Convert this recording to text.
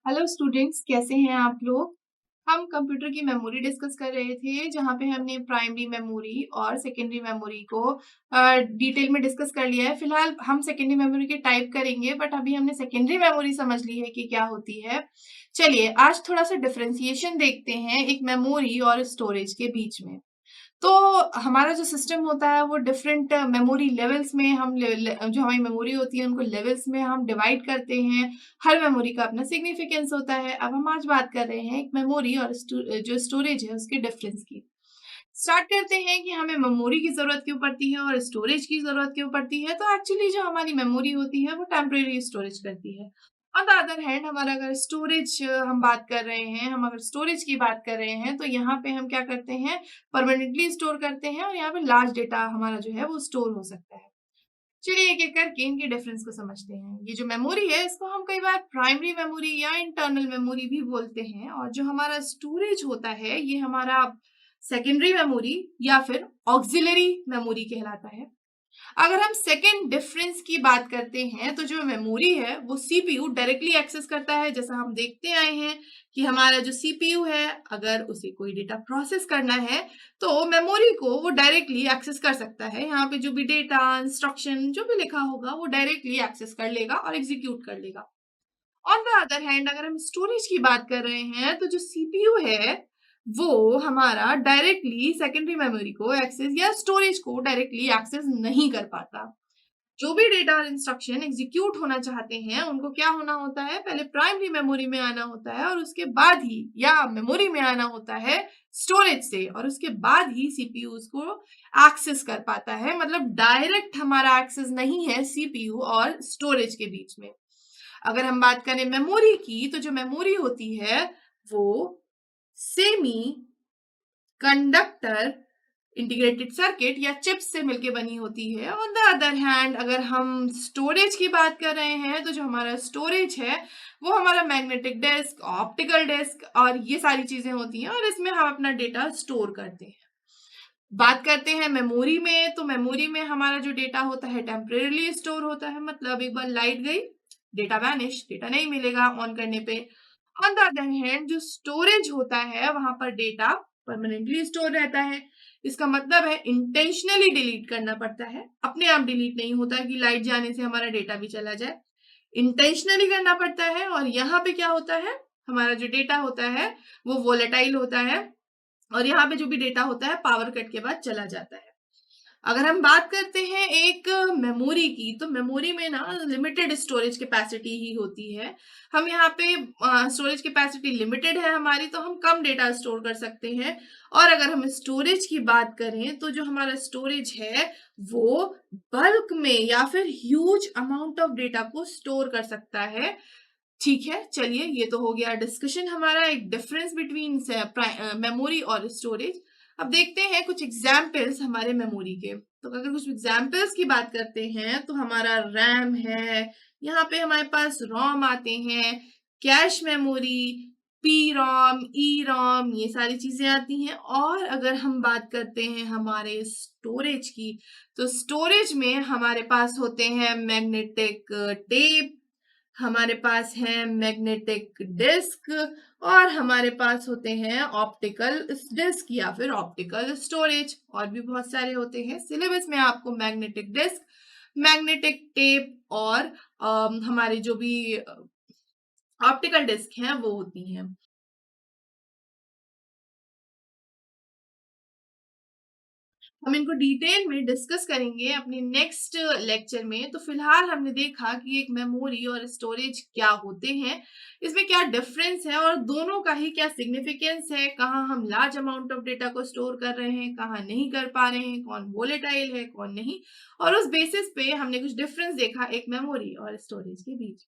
Hello students, कैसे हैं आप लोग। हम कंप्यूटर की मेमोरी डिस्कस कर रहे थे जहाँ पे हमने प्राइमरी मेमोरी और सेकेंडरी मेमोरी को डिटेल में डिस्कस कर लिया है। फिलहाल हम सेकेंडरी मेमोरी के टाइप करेंगे, बट अभी हमने सेकेंडरी मेमोरी समझ ली है कि क्या होती है। चलिए आज थोड़ा सा डिफरेंशिएशन देखते हैं एक मेमोरी और स्टोरेज के बीच में। तो हमारा जो सिस्टम होता है वो डिफरेंट मेमोरी लेवल्स में हम जो हमारी मेमोरी होती है उनको लेवल्स में हम डिवाइड करते हैं। हर मेमोरी का अपना सिग्निफिकेंस होता है। अब हम आज बात कर रहे हैं एक मेमोरी और जो स्टोरेज है उसके डिफरेंस की। स्टार्ट करते हैं कि हमें मेमोरी की जरूरत क्यों पड़ती है और स्टोरेज की जरूरत क्यों पड़ती है। तो एक्चुअली जो हमारी मेमोरी होती है वो टेम्परेरी स्टोरेज करती है। ऑन द अदर हैंड हमारा अगर स्टोरेज हम बात कर रहे हैं, हम अगर स्टोरेज की बात कर रहे हैं तो यहाँ पे हम क्या करते हैं, परमानेंटली स्टोर करते हैं और यहाँ पे लार्ज डेटा हमारा जो है वो स्टोर हो सकता है। चलिए एक एक करके इनके डिफरेंस को समझते हैं। ये जो मेमोरी है इसको हम कई बार प्राइमरी मेमोरी या इंटरनल मेमोरी भी बोलते हैं, और जो हमारा स्टोरेज होता है ये हमारा सेकेंडरी मेमोरी या फिर ऑक्सिलरी मेमोरी कहलाता है। अगर हम सेकेंड डिफरेंस की बात करते हैं तो जो मेमोरी है वो सीपीयू डायरेक्टली एक्सेस करता है। जैसा हम देखते आए हैं कि हमारा जो सीपीयू है अगर उसे कोई डेटा प्रोसेस करना है तो मेमोरी को वो डायरेक्टली एक्सेस कर सकता है। यहाँ पे जो भी डेटा इंस्ट्रक्शन जो भी लिखा होगा वो डायरेक्टली एक्सेस कर लेगा और एग्जीक्यूट कर लेगा। ऑन द अदर हैंड अगर हम स्टोरेज की बात कर रहे हैं तो जो सीपीयू है वो हमारा डायरेक्टली सेकेंडरी मेमोरी को एक्सेस या स्टोरेज को डायरेक्टली एक्सेस नहीं कर पाता। जो भी डेटा और इंस्ट्रक्शन एग्जीक्यूट होना चाहते हैं उनको क्या होना होता है, पहले प्राइमरी मेमोरी में आना होता है और उसके बाद ही या मेमोरी में आना होता है स्टोरेज से, और उसके बाद ही सीपीयू उसको एक्सेस कर पाता है। मतलब डायरेक्ट हमारा एक्सेस नहीं है सीपीयू और स्टोरेज के बीच में। अगर हम बात करें मेमोरी की तो जो मेमोरी होती है वो सेमी कंडक्टर इंटीग्रेटेड सर्किट या चिप्स से मिलके बनी होती है। ऑन द अदर हैंड अगर हम स्टोरेज की बात कर रहे हैं तो जो हमारा स्टोरेज है वो हमारा मैग्नेटिक डिस्क, ऑप्टिकल डिस्क और ये सारी चीजें होती हैं और इसमें हम अपना डेटा स्टोर करते हैं। बात करते हैं मेमोरी में, तो मेमोरी में हमारा जो डेटा होता है टेम्परेरीली स्टोर होता है। मतलब एक बार लाइट गई, डेटा वैनिश, डेटा नहीं मिलेगा ऑन करने पे। ऑन द अदर हैंड जो स्टोरेज होता है वहां पर डेटा परमानेंटली स्टोर रहता है। इसका मतलब है इंटेंशनली डिलीट करना पड़ता है, अपने आप डिलीट नहीं होता कि लाइट जाने से हमारा डेटा भी चला जाए। इंटेंशनली करना पड़ता है। और यहाँ पे क्या होता है, हमारा जो डेटा होता है वो वोलेटाइल होता है और यहाँ पे जो भी डेटा होता है पावर कट के बाद चला जाता है। अगर हम बात करते हैं एक मेमोरी की, तो मेमोरी में ना लिमिटेड स्टोरेज कैपेसिटी ही होती है। हम यहाँ पे स्टोरेज कैपेसिटी लिमिटेड है हमारी, तो हम कम डेटा स्टोर कर सकते हैं। और अगर हम स्टोरेज की बात करें तो जो हमारा स्टोरेज है वो बल्क में या फिर ह्यूज अमाउंट ऑफ डेटा को स्टोर कर सकता है। ठीक है, चलिए ये तो हो गया डिस्कशन हमारा एक डिफरेंस बिटवीन मेमोरी और स्टोरेज। अब देखते हैं कुछ एग्जाम्पल्स हमारे मेमोरी के। तो अगर कुछ एग्जाम्पल्स की बात करते हैं तो हमारा रैम है, यहाँ पे हमारे पास रोम आते हैं, कैश मेमोरी, पी रोम, ई रोम, ये सारी चीजें आती हैं। और अगर हम बात करते हैं हमारे स्टोरेज की, तो स्टोरेज में हमारे पास होते हैं मैग्नेटिक टेप, हमारे पास है मैग्नेटिक डिस्क और हमारे पास होते हैं ऑप्टिकल डिस्क या फिर ऑप्टिकल स्टोरेज। और भी बहुत सारे होते हैं। सिलेबस में आपको मैग्नेटिक डिस्क, मैग्नेटिक टेप और हमारी जो भी ऑप्टिकल डिस्क हैं वो होती हैं। हम इनको डिटेल में डिस्कस करेंगे अपने नेक्स्ट लेक्चर में। तो फिलहाल हमने देखा कि एक मेमोरी और स्टोरेज क्या होते हैं, इसमें क्या डिफरेंस है और दोनों का ही क्या सिग्निफिकेंस है, कहाँ हम लार्ज अमाउंट ऑफ डेटा को स्टोर कर रहे हैं, कहाँ नहीं कर पा रहे हैं, कौन वोलेटाइल है कौन नहीं। और उस बेसिस पे हमने कुछ डिफरेंस देखा एक मेमोरी और स्टोरेज के बीच।